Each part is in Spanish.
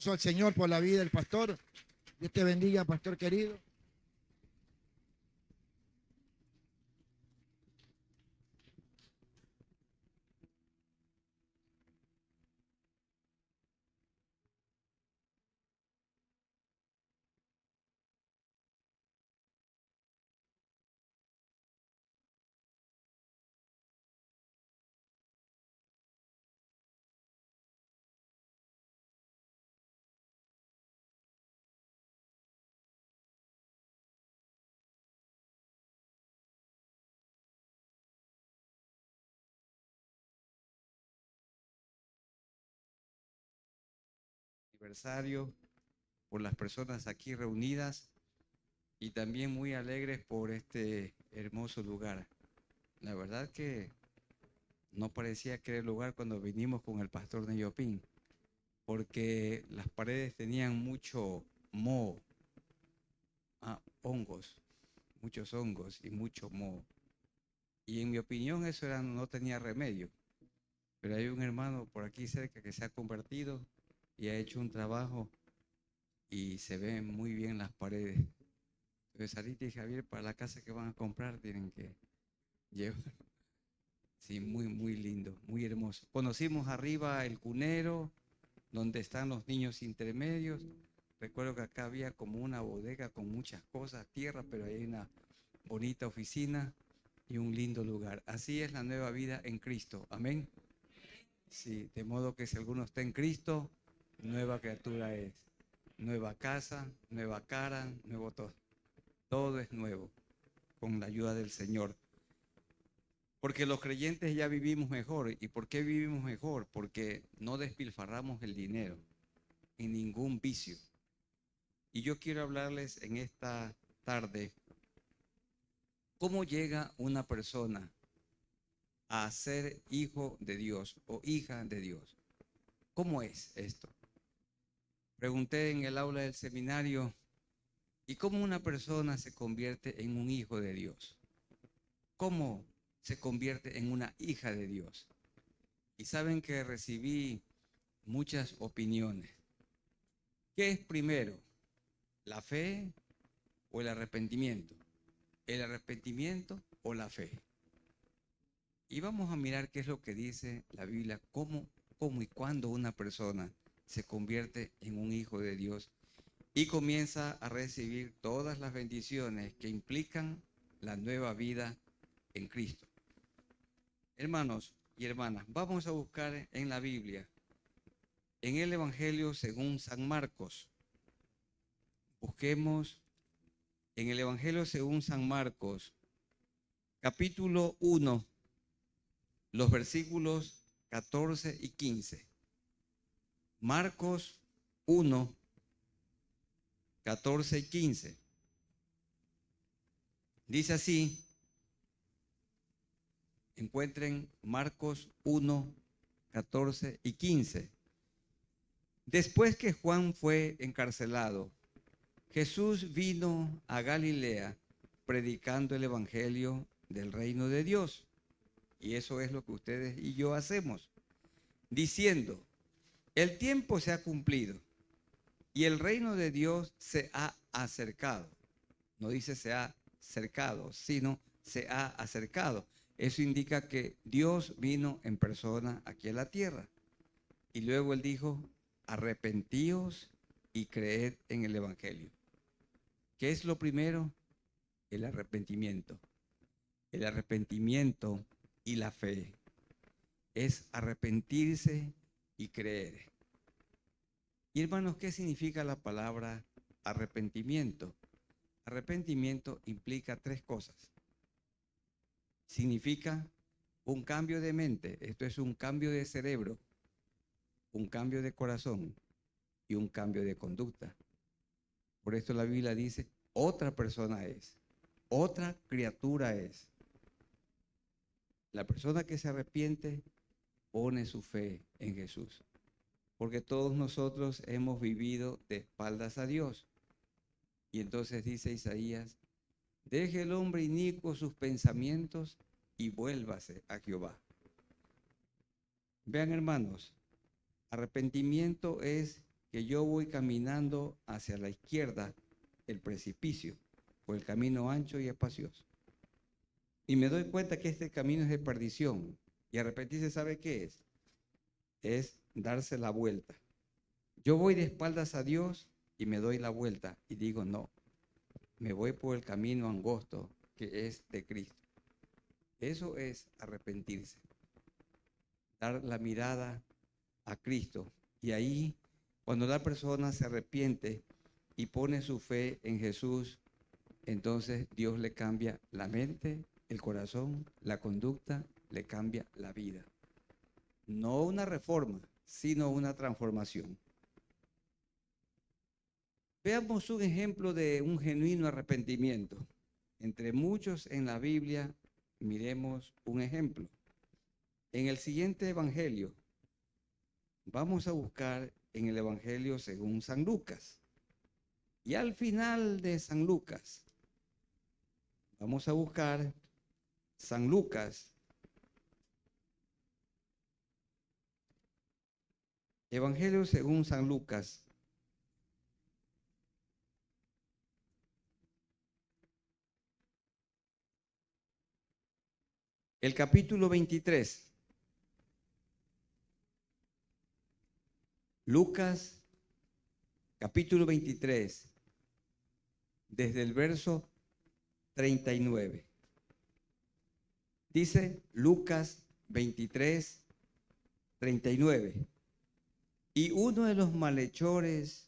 Al Señor por la vida del pastor. Dios te bendiga, pastor querido. Aniversario, por las personas aquí reunidas y también muy alegres por este hermoso lugar. La verdad que no parecía que era el lugar cuando vinimos con el pastor Neyopín, porque las paredes tenían mucho moho, hongos, muchos hongos y mucho moho. Y en mi opinión eso no tenía remedio. Pero hay un hermano por aquí cerca que se ha convertido y ha hecho un trabajo y se ven muy bien las paredes. Entonces, Sarita y Javier, para la casa que van a comprar, tienen que llevar. Sí, muy, muy lindo, muy hermoso. Conocimos arriba el cunero, donde están los niños intermedios. Recuerdo que acá había como una bodega con muchas cosas, tierra, pero hay una bonita oficina y un lindo lugar. Así es la nueva vida en Cristo. Amén. Sí, de modo que si alguno está en Cristo, nueva criatura es. Nueva casa, nueva cara, nuevo todo. Todo es nuevo con la ayuda del Señor. Porque los creyentes ya vivimos mejor. ¿Y por qué vivimos mejor? Porque no despilfarramos el dinero en ningún vicio. Y yo quiero hablarles en esta tarde cómo llega una persona a ser hijo de Dios o hija de Dios. ¿Cómo es esto? Pregunté en el aula del seminario, ¿y cómo una persona se convierte en un hijo de Dios? ¿Cómo se convierte en una hija de Dios? Y saben que recibí muchas opiniones. ¿Qué es primero? ¿La fe o el arrepentimiento? ¿El arrepentimiento o la fe? Y vamos a mirar qué es lo que dice la Biblia, cómo y cuándo una persona se convierte en un hijo de Dios y comienza a recibir todas las bendiciones que implican la nueva vida en Cristo. Hermanos y hermanas, vamos a buscar en la Biblia, en el Evangelio según San Marcos. Busquemos en el Evangelio según San Marcos, capítulo 1, los versículos 14 y 15. Marcos 1, 14 y 15. Dice así, encuentren Marcos 1, 14 y 15. Después que Juan fue encarcelado, Jesús vino a Galilea predicando el evangelio del reino de Dios. Y eso es lo que ustedes y yo hacemos, diciendo, el tiempo se ha cumplido y el reino de Dios se ha acercado. No dice se ha acercado, sino se ha acercado. Eso indica que Dios vino en persona aquí a la tierra. Y luego él dijo, arrepentíos y creed en el evangelio. ¿Qué es lo primero? El arrepentimiento. El arrepentimiento y la fe. Es arrepentirse y creer. Y hermanos, ¿qué significa la palabra arrepentimiento? Arrepentimiento implica tres cosas. Significa un cambio de mente, esto es un cambio de cerebro, un cambio de corazón y un cambio de conducta. Por esto la Biblia dice, otra persona es, otra criatura es. La persona que se arrepiente pone su fe en Jesús. Porque todos nosotros hemos vivido de espaldas a Dios. Y entonces dice Isaías, deje el hombre inicuo sus pensamientos y vuélvase a Jehová. Vean hermanos, arrepentimiento es que yo voy caminando hacia la izquierda, el precipicio, por el camino ancho y espacioso. Y me doy cuenta que este camino es de perdición. Y arrepentirse, ¿sabe qué es? Es darse la vuelta. Yo voy de espaldas a Dios y me doy la vuelta y digo, no, me voy por el camino angosto que es de Cristo. Eso es arrepentirse. Dar la mirada a Cristo. Y ahí, cuando la persona se arrepiente y pone su fe en Jesús, entonces Dios le cambia la mente, el corazón, la conducta, le cambia la vida. No una reforma, sino una transformación. Veamos un ejemplo de un genuino arrepentimiento. Entre muchos en la Biblia, miremos un ejemplo. En el siguiente evangelio, vamos a buscar en el evangelio según San Lucas. Y al final de San Lucas, vamos a buscar San Lucas, evangelio según San Lucas. El capítulo 23. Lucas, capítulo 23, desde el verso 39. Dice Lucas 23, 39. Y uno de los malhechores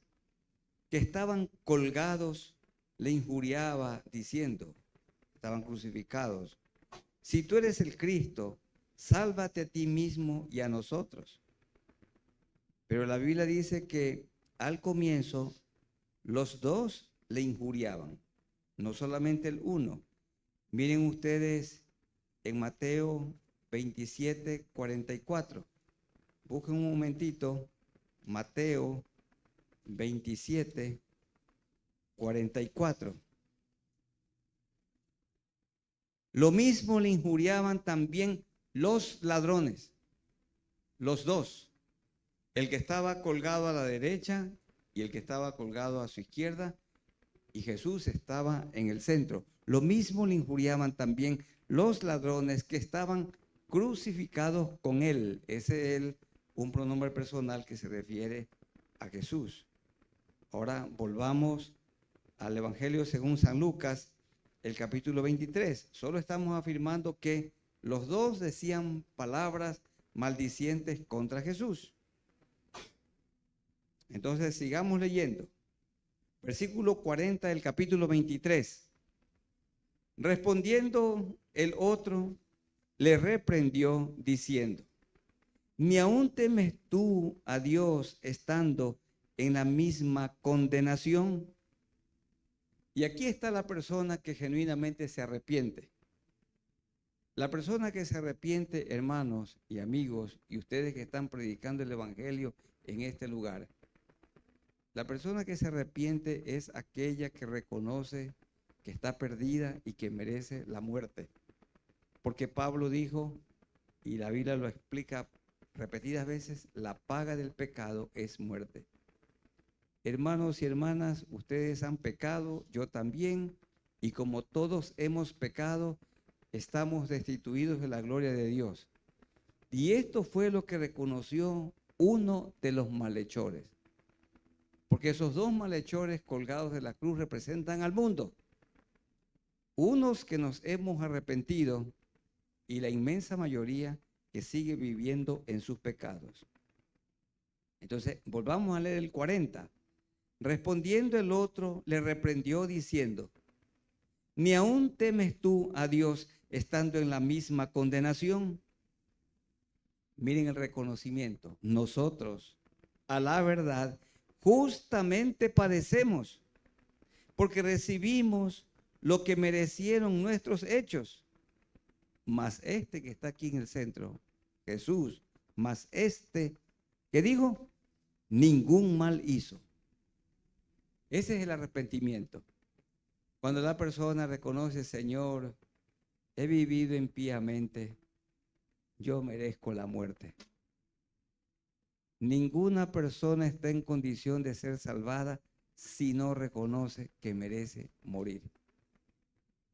que estaban colgados le injuriaba diciendo, estaban crucificados, si tú eres el Cristo, sálvate a ti mismo y a nosotros. Pero la Biblia dice que al comienzo los dos le injuriaban, no solamente el uno. Miren ustedes en Mateo 27, 44. Busquen un momentito, Mateo 27, 44. Lo mismo le injuriaban también los ladrones, los dos. El que estaba colgado a la derecha y el que estaba colgado a su izquierda, y Jesús estaba en el centro. Lo mismo le injuriaban también los ladrones que estaban crucificados con él. Ese es un pronombre personal que se refiere a Jesús. Ahora volvamos al Evangelio según San Lucas, el capítulo 23. Solo estamos afirmando que los dos decían palabras maldicientes contra Jesús. Entonces sigamos leyendo. Versículo 40 del capítulo 23. Respondiendo el otro, le reprendió diciendo, ¿ni aún temes tú a Dios estando en la misma condenación? Y aquí está la persona que genuinamente se arrepiente. La persona que se arrepiente, hermanos y amigos, y ustedes que están predicando el Evangelio en este lugar, la persona que se arrepiente es aquella que reconoce que está perdida y que merece la muerte. Porque Pablo dijo, y la Biblia lo explica repetidas veces, la paga del pecado es muerte. Hermanos y hermanas, ustedes han pecado, yo también, y como todos hemos pecado, estamos destituidos de la gloria de Dios. Y esto fue lo que reconoció uno de los malhechores. Porque esos dos malhechores colgados de la cruz representan al mundo. Unos que nos hemos arrepentido y la inmensa mayoría que sigue viviendo en sus pecados. Entonces, volvamos a leer el 40. Respondiendo el otro, le reprendió diciendo, ¿ni aún temes tú a Dios estando en la misma condenación? Miren el reconocimiento. Nosotros, a la verdad, justamente padecemos, porque recibimos lo que merecieron nuestros hechos. Mas este que está aquí en el centro, Jesús, mas este, ¿qué dijo? Ningún mal hizo. Ese es el arrepentimiento. Cuando la persona reconoce, Señor, he vivido impíamente, yo merezco la muerte. Ninguna persona está en condición de ser salvada si no reconoce que merece morir.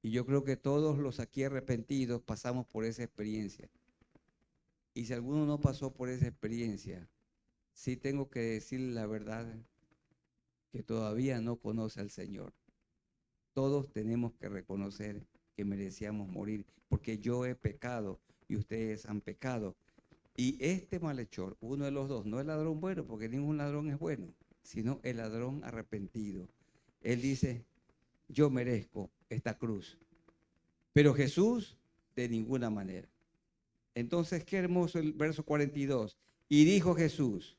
Y yo creo que todos los aquí arrepentidos pasamos por esa experiencia. Y si alguno no pasó por esa experiencia, sí tengo que decirle la verdad, que todavía no conoce al Señor. Todos tenemos que reconocer que merecíamos morir, porque yo he pecado y ustedes han pecado. Y este malhechor, uno de los dos, no el ladrón bueno, porque ningún ladrón es bueno, sino el ladrón arrepentido. Él dice, yo merezco esta cruz, pero Jesús de ninguna manera. Entonces, qué hermoso el verso 42. Y dijo Jesús,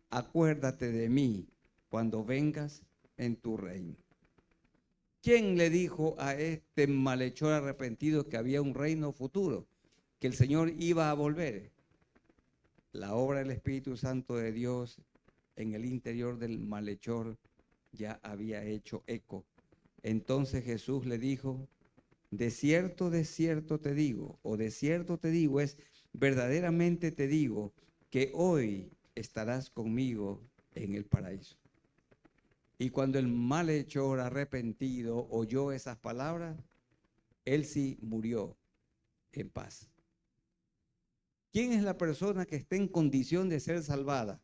acuérdate de mí cuando vengas en tu reino. ¿Quién le dijo a este malhechor arrepentido que había un reino futuro, que el Señor iba a volver? La obra del Espíritu Santo de Dios en el interior del malhechor ya había hecho eco. Entonces Jesús le dijo, de cierto te digo, o de cierto te digo, es verdaderamente te digo, que hoy estarás conmigo en el paraíso. Y cuando el malhechor arrepentido oyó esas palabras, él sí murió en paz. ¿Quién es la persona que está en condición de ser salvada?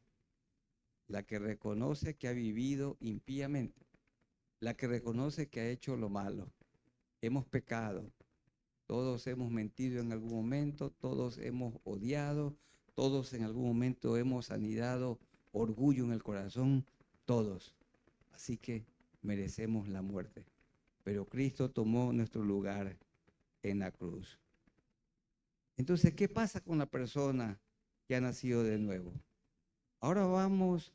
La que reconoce que ha vivido impíamente, la que reconoce que ha hecho lo malo. Hemos pecado, todos hemos mentido en algún momento, todos hemos odiado, todos en algún momento hemos anidado orgullo en el corazón, todos. Así que merecemos la muerte. Pero Cristo tomó nuestro lugar en la cruz. Entonces, ¿qué pasa con la persona que ha nacido de nuevo? Ahora vamos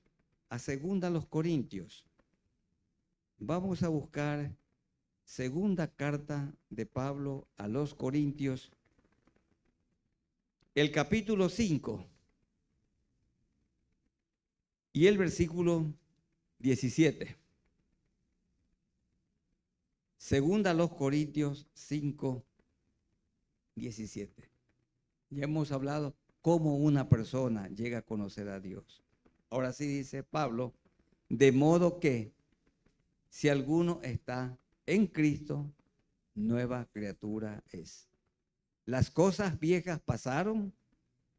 a 2 Corintios. Vamos a buscar segunda carta de Pablo a los Corintios, el capítulo 5 y el versículo 17. Segunda a los Corintios 5, 17. Ya hemos hablado cómo una persona llega a conocer a Dios. Ahora sí dice Pablo, de modo que si alguno está en Cristo, nueva criatura es. Las cosas viejas pasaron,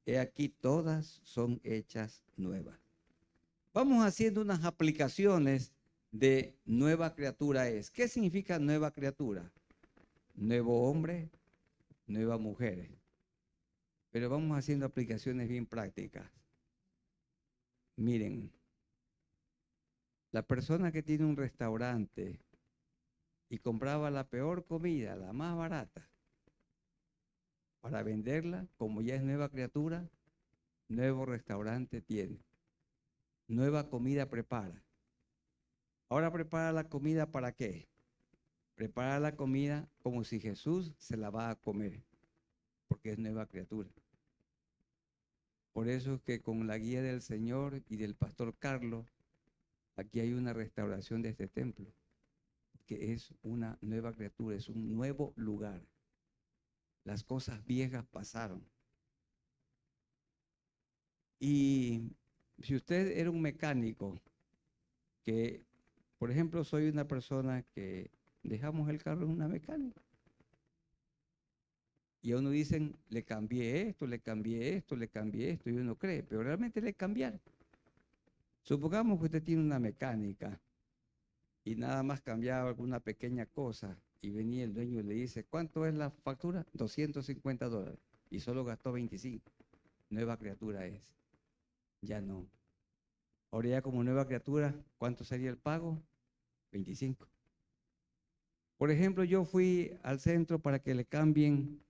he aquí todas son hechas nuevas. Vamos haciendo unas aplicaciones de nueva criatura es. ¿Qué significa nueva criatura? Nuevo hombre, nueva mujer. Pero vamos haciendo aplicaciones bien prácticas. Miren, la persona que tiene un restaurante y compraba la peor comida, la más barata, para venderla, como ya es nueva criatura, nuevo restaurante tiene. Nueva comida prepara. Ahora prepara la comida ¿para qué? Prepara la comida como si Jesús se la va a comer, porque es nueva criatura. Por eso es que con la guía del Señor y del pastor Carlos, aquí hay una restauración de este templo, que es una nueva criatura, es un nuevo lugar. Las cosas viejas pasaron. Y si usted era un mecánico, que por ejemplo soy una persona que dejamos el carro en una mecánica, y a uno dicen, le cambié esto, le cambié esto, le cambié esto, y uno cree, pero realmente le cambiaron. Supongamos que usted tiene una mecánica y nada más cambiaba alguna pequeña cosa y venía el dueño y le dice, ¿cuánto es la factura? $250 y solo gastó 25. Nueva criatura es. Ya no. Ahora ya como nueva criatura, ¿cuánto sería el pago? 25. Por ejemplo, yo fui al centro para que le cambien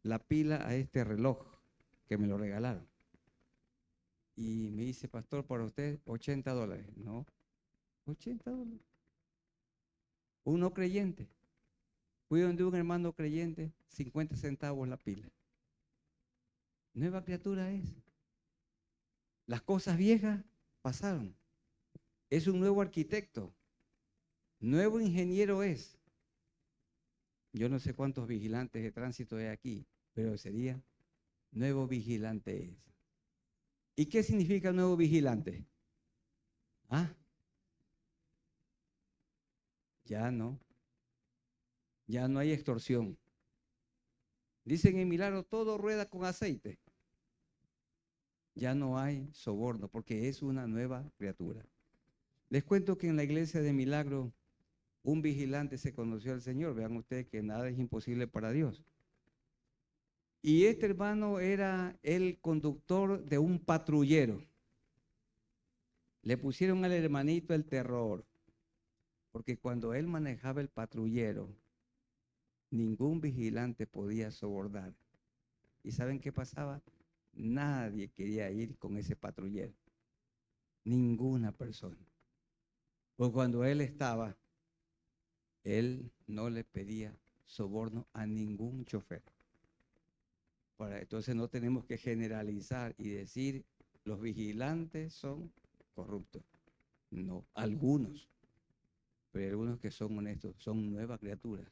la pila a este reloj que me lo regalaron. Y me dice, pastor, para usted $80. No, $80. Un no creyente. Fui donde un hermano creyente, 50 centavos la pila. Nueva criatura es. Las cosas viejas pasaron. Es un nuevo arquitecto. Nuevo ingeniero es. Yo no sé cuántos vigilantes de tránsito hay aquí, pero sería nuevo vigilante es. ¿Y qué significa nuevo vigilante? ¿Ah? Ya no. Ya no hay extorsión. Dicen en Milagro, todo rueda con aceite. Ya no hay soborno porque es una nueva criatura. Les cuento que en la iglesia de Milagro un vigilante se conoció al Señor. Vean ustedes que nada es imposible para Dios. Y este hermano era el conductor de un patrullero. Le pusieron al hermanito el terror, porque cuando él manejaba el patrullero, ningún vigilante podía sobornar. ¿Y saben qué pasaba? Nadie quería ir con ese patrullero. Ninguna persona. Pues cuando él estaba, él no le pedía soborno a ningún chofer. Entonces no tenemos que generalizar y decir los vigilantes son corruptos. No, algunos, pero hay algunos que son honestos, son nuevas criaturas.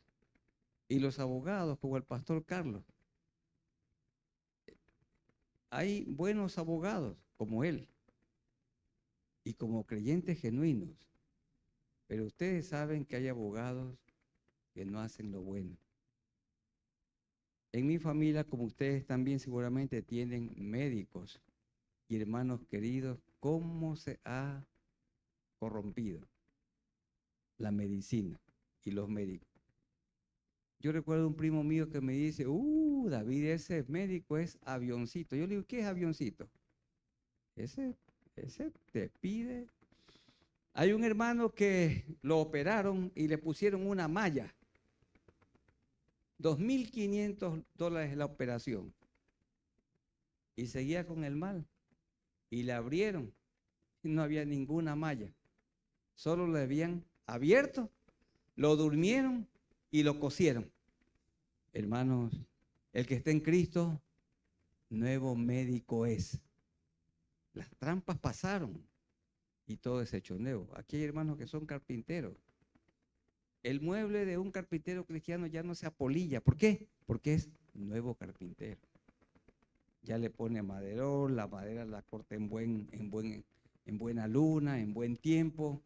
Y los abogados, como el pastor Carlos, hay buenos abogados como él y como creyentes genuinos, pero ustedes saben que hay abogados que no hacen lo bueno. En mi familia, como ustedes también seguramente tienen médicos y hermanos queridos, ¿cómo se ha corrompido la medicina y los médicos? Yo recuerdo un primo mío que me dice, David, ese médico es avioncito. Yo le digo, ¿qué es avioncito? Ese te pide. Hay un hermano que lo operaron y le pusieron una malla. $2.500 la operación. Y seguía con el mal. Y le abrieron. Y no había ninguna malla. Solo le habían abierto, lo durmieron y lo cosieron. Hermanos, el que está en Cristo, nuevo médico es. Las trampas pasaron y todo es hecho nuevo. Aquí hay hermanos que son carpinteros. El mueble de un carpintero cristiano ya no se apolilla. ¿Por qué? Porque es nuevo carpintero. Ya le pone maderón, la madera la corta en buena luna, en buen tiempo.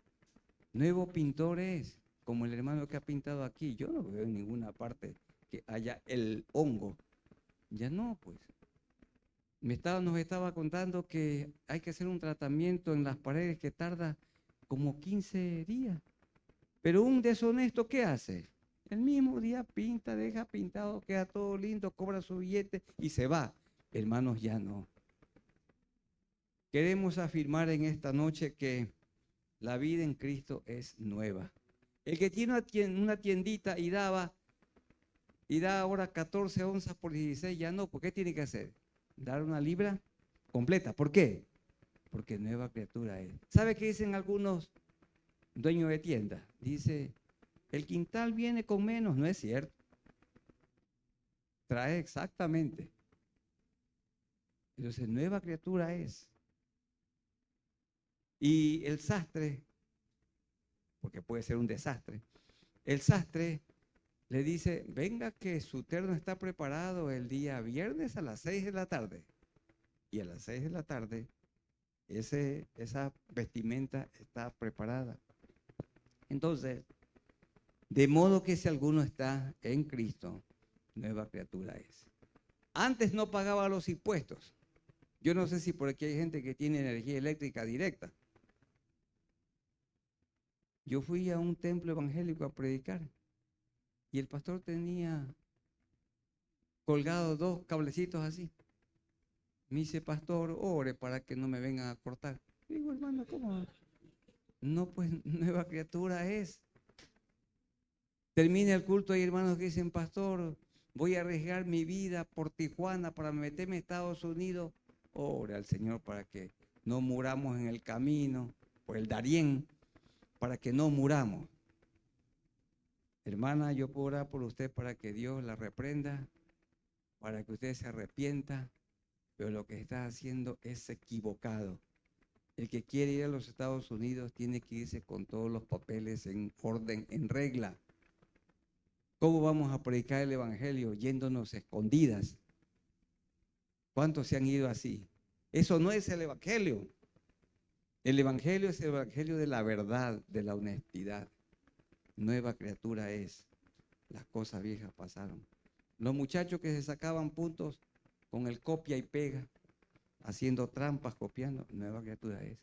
Nuevo pintor es, como el hermano que ha pintado aquí. Yo no veo en ninguna parte que haya el hongo. Ya no, pues. Nos estaba contando que hay que hacer un tratamiento en las paredes que tarda como 15 días. Pero un deshonesto, ¿qué hace? El mismo día pinta, deja pintado, queda todo lindo, cobra su billete y se va. Hermanos, ya no. Queremos afirmar en esta noche que la vida en Cristo es nueva. El que tiene una tiendita y da ahora 14 onzas por 16, ya no. ¿Por qué tiene que hacer? Dar una libra completa. ¿Por qué? Porque nueva criatura es. ¿Sabe qué dicen algunos dueños de tiendas? Dice, el quintal viene con menos. No es cierto. Trae exactamente. Entonces, nueva criatura es. Y el sastre, porque puede ser un desastre, el sastre le dice, venga que su terno está preparado el día viernes a las 6 de la tarde. Y a las 6 de la tarde, esa vestimenta está preparada. Entonces, de modo que si alguno está en Cristo, nueva criatura es. Antes no pagaba los impuestos. Yo no sé si por aquí hay gente que tiene energía eléctrica directa. Yo fui a un templo evangélico a predicar y el pastor tenía colgados 2 cablecitos así. Me dice, pastor, ore para que no me vengan a cortar. Digo, hermano, ¿cómo? No, pues nueva criatura es. Termina el culto, hay hermanos que dicen, pastor, voy a arriesgar mi vida por Tijuana para meterme a Estados Unidos. Ore al Señor para que no muramos en el camino, por el Darién, para que no muramos. Hermana, yo puedo orar por usted para que Dios la reprenda, para que usted se arrepienta, pero lo que está haciendo es equivocado. El que quiere ir a los Estados Unidos tiene que irse con todos los papeles en orden, en regla. ¿Cómo vamos a predicar el evangelio yéndonos escondidas? ¿Cuántos se han ido así? Eso no es el evangelio. El evangelio es el evangelio de la verdad, de la honestidad. Nueva criatura es. Las cosas viejas pasaron. Los muchachos que se sacaban puntos con el copia y pega, haciendo trampas, copiando, nueva criatura es.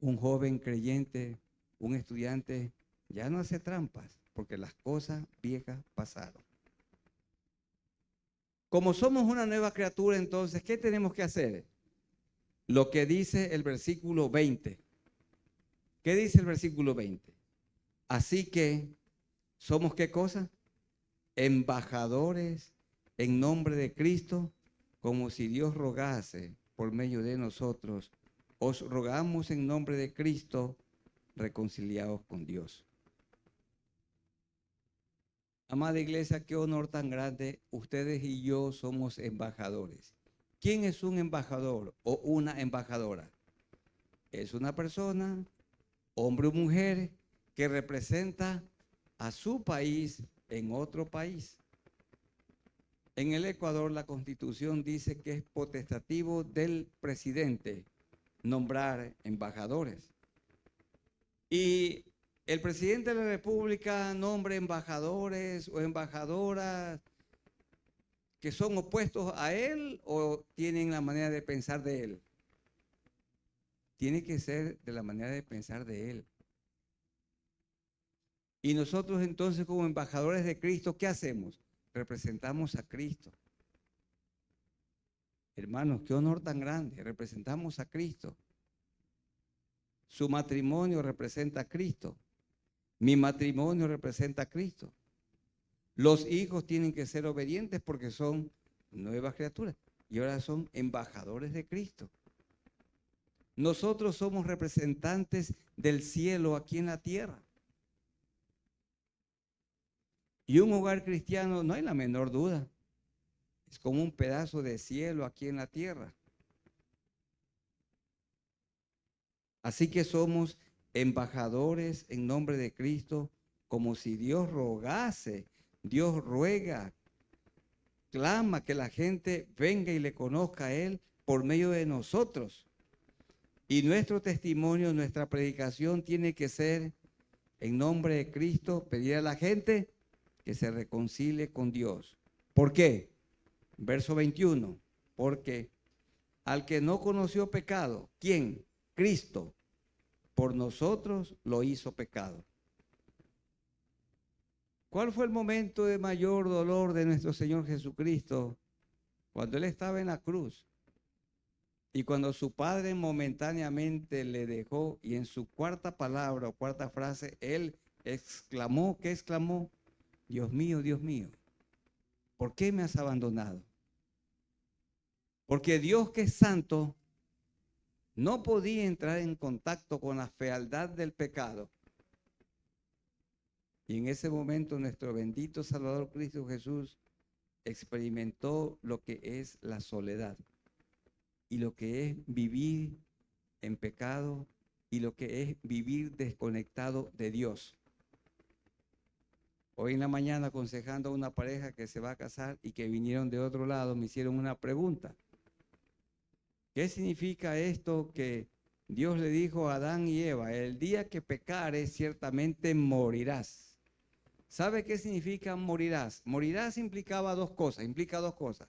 Un joven creyente, un estudiante, ya no hace trampas, porque las cosas viejas pasaron. Como somos una nueva criatura, entonces, ¿qué tenemos que hacer? Lo que dice el versículo 20. ¿Qué dice el versículo 20? Así que, ¿somos qué cosa? Embajadores en nombre de Cristo, como si Dios rogase por medio de nosotros. Os rogamos en nombre de Cristo, reconciliados con Dios. Amada iglesia, qué honor tan grande. Ustedes y yo somos embajadores. ¿Quién es un embajador o una embajadora? Es una persona, hombre o mujer, que representa a su país en otro país. En el Ecuador, la Constitución dice que es potestativo del presidente nombrar embajadores. Y el presidente de la República nombra embajadores o embajadoras que son opuestos a él o tienen la manera de pensar de él. Tiene que ser de la manera de pensar de él. Y nosotros entonces como embajadores de Cristo, ¿qué hacemos? Representamos a Cristo. Hermanos, qué honor tan grande. Representamos a Cristo. Su matrimonio representa a Cristo. Mi matrimonio representa a Cristo. Los hijos tienen que ser obedientes porque son nuevas criaturas y ahora son embajadores de Cristo. Nosotros somos representantes del cielo aquí en la tierra. Y un hogar cristiano, no hay la menor duda, es como un pedazo de cielo aquí en la tierra. Así que somos embajadores en nombre de Cristo, como si Dios rogase, Dios ruega, clama que la gente venga y le conozca a Él por medio de nosotros. Y nuestro testimonio, nuestra predicación tiene que ser en nombre de Cristo, pedir a la gente que se reconcilie con Dios. ¿Por qué? Verso 21, porque al que no conoció pecado, ¿quién? Cristo, por nosotros lo hizo pecado. ¿Cuál fue el momento de mayor dolor de nuestro Señor Jesucristo? Cuando Él estaba en la cruz y cuando su Padre momentáneamente le dejó y en su cuarta palabra o cuarta frase, Él exclamó, ¿qué exclamó? Dios mío, ¿por qué me has abandonado? Porque Dios que es santo no podía entrar en contacto con la fealdad del pecado. Y en ese momento nuestro bendito Salvador Cristo Jesús experimentó lo que es la soledad y lo que es vivir en pecado y lo que es vivir desconectado de Dios. Hoy en la mañana aconsejando a una pareja que se va a casar y que vinieron de otro lado, me hicieron una pregunta. ¿Qué significa esto que Dios le dijo a Adán y Eva? El día que pecares, ciertamente morirás. ¿Sabe qué significa morirás? Morirás implica dos cosas.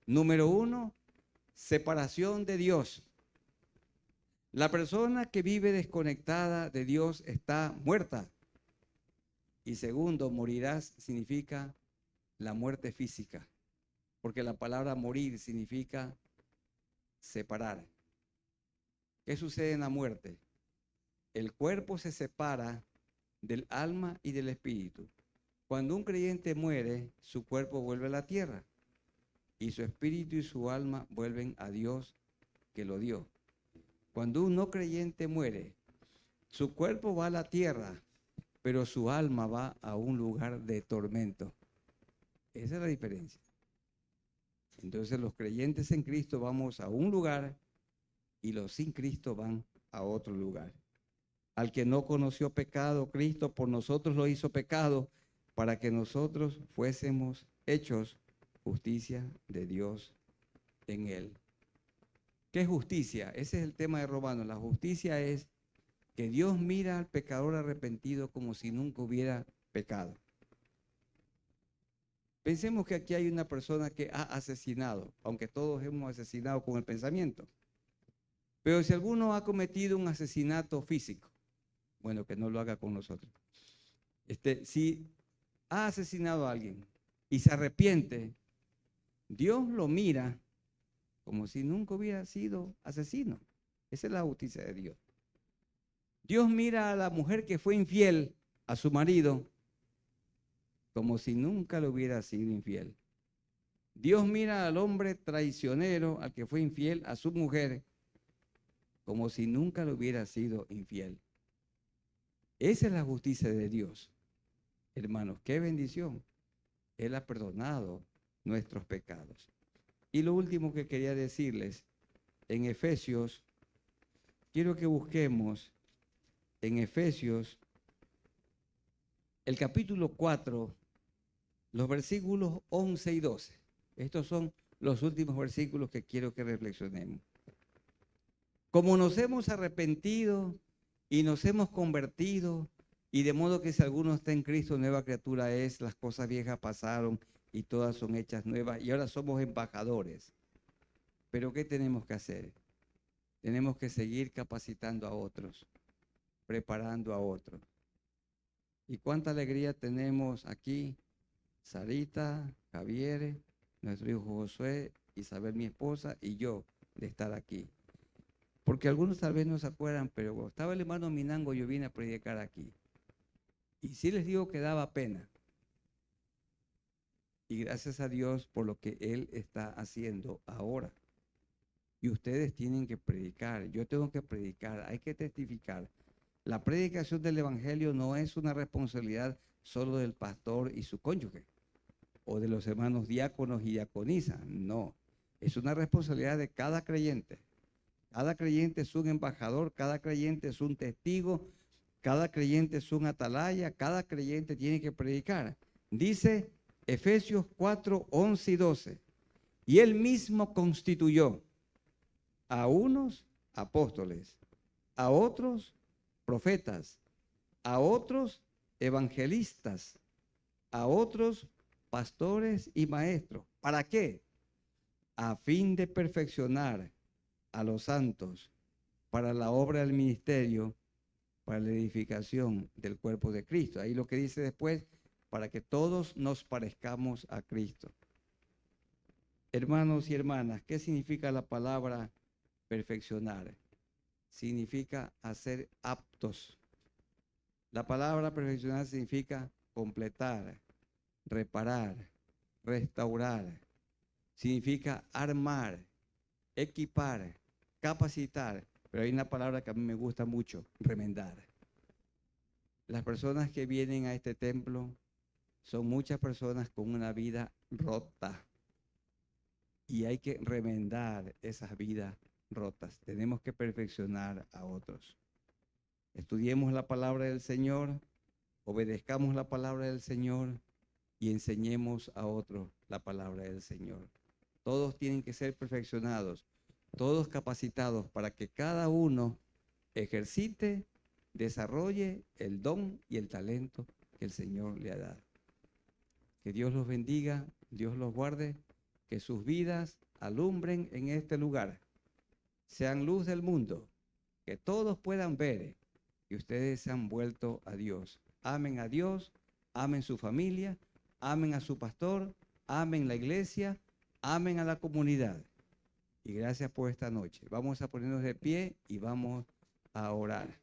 Número uno, separación de Dios. La persona que vive desconectada de Dios está muerta. Y segundo, morirás significa la muerte física, porque la palabra morir significa separar. ¿Qué sucede en la muerte? El cuerpo se separa del alma y del espíritu. Cuando un creyente muere, su cuerpo vuelve a la tierra y su espíritu y su alma vuelven a Dios que lo dio. Cuando un no creyente muere, su cuerpo va a la tierra, pero su alma va a un lugar de tormento. Esa es la diferencia. Entonces los creyentes en Cristo vamos a un lugar y los sin Cristo van a otro lugar. Al que no conoció pecado, Cristo por nosotros lo hizo pecado para que nosotros fuésemos hechos justicia de Dios en él. ¿Qué es justicia? Ese es el tema de Romanos. La justicia es que Dios mira al pecador arrepentido como si nunca hubiera pecado. Pensemos que aquí hay una persona que ha asesinado, aunque todos hemos asesinado con el pensamiento. Pero si alguno ha cometido un asesinato físico, bueno, que no lo haga con nosotros. Si ha asesinado a alguien y se arrepiente, Dios lo mira como si nunca hubiera sido asesino. Esa es la justicia de Dios. Dios mira a la mujer que fue infiel a su marido como si nunca le hubiera sido infiel. Dios mira al hombre traicionero, al que fue infiel a su mujer, como si nunca le hubiera sido infiel. Esa es la justicia de Dios. Hermanos, qué bendición. Él ha perdonado nuestros pecados. Y lo último que quería decirles, en Efesios, quiero que busquemos en Efesios el capítulo 4, los versículos 11 y 12. Estos son los últimos versículos que quiero que reflexionemos. Como nos hemos arrepentido y nos hemos convertido, y de modo que si alguno está en Cristo, nueva criatura es, las cosas viejas pasaron y todas son hechas nuevas, y ahora somos embajadores. Pero ¿qué tenemos que hacer? Tenemos que seguir capacitando a otros, preparando a otros. ¿Y cuánta alegría tenemos aquí? Sarita, Javier, nuestro hijo Josué, Isabel, mi esposa, y yo, de estar aquí. Porque algunos tal vez no se acuerdan, pero cuando estaba el hermano Minango, yo vine a predicar aquí. Y sí les digo que daba pena. Y gracias a Dios por lo que Él está haciendo ahora. Y ustedes tienen que predicar, yo tengo que predicar, hay que testificar. La predicación del Evangelio no es una responsabilidad solo del pastor y su cónyuge, o de los hermanos diáconos y diaconisas, no. Es una responsabilidad de cada creyente. Cada creyente es un embajador, cada creyente es un testigo, cada creyente es un atalaya, cada creyente tiene que predicar. Dice Efesios 4, 11 y 12. Y él mismo constituyó a unos apóstoles, a otros profetas, a otros evangelistas, a otros pastores y maestros. ¿Para qué? A fin de perfeccionar a los santos para la obra del ministerio, para la edificación del cuerpo de Cristo. Ahí lo que dice después, para que todos nos parezcamos a Cristo. Hermanos y hermanas, ¿qué significa la palabra perfeccionar? Significa hacer aptos. La palabra perfeccionar significa completar, reparar, restaurar. Significa armar, equipar, capacitar. Pero hay una palabra que a mí me gusta mucho, remendar. Las personas que vienen a este templo son muchas personas con una vida rota. Y hay que remendar esas vidas rotas. Tenemos que perfeccionar a otros. Estudiemos la palabra del Señor, obedezcamos la palabra del Señor y enseñemos a otros la palabra del Señor. Todos tienen que ser perfeccionados, todos capacitados para que cada uno ejercite, desarrolle el don y el talento que el Señor le ha dado. Que Dios los bendiga, Dios los guarde, que sus vidas alumbren en este lugar, sean luz del mundo, que todos puedan ver que ustedes se han vuelto a Dios. Amen a Dios, amen su familia, amen a su pastor, amen la iglesia, amen a la comunidad. Y gracias por esta noche. Vamos a ponernos de pie y vamos a orar.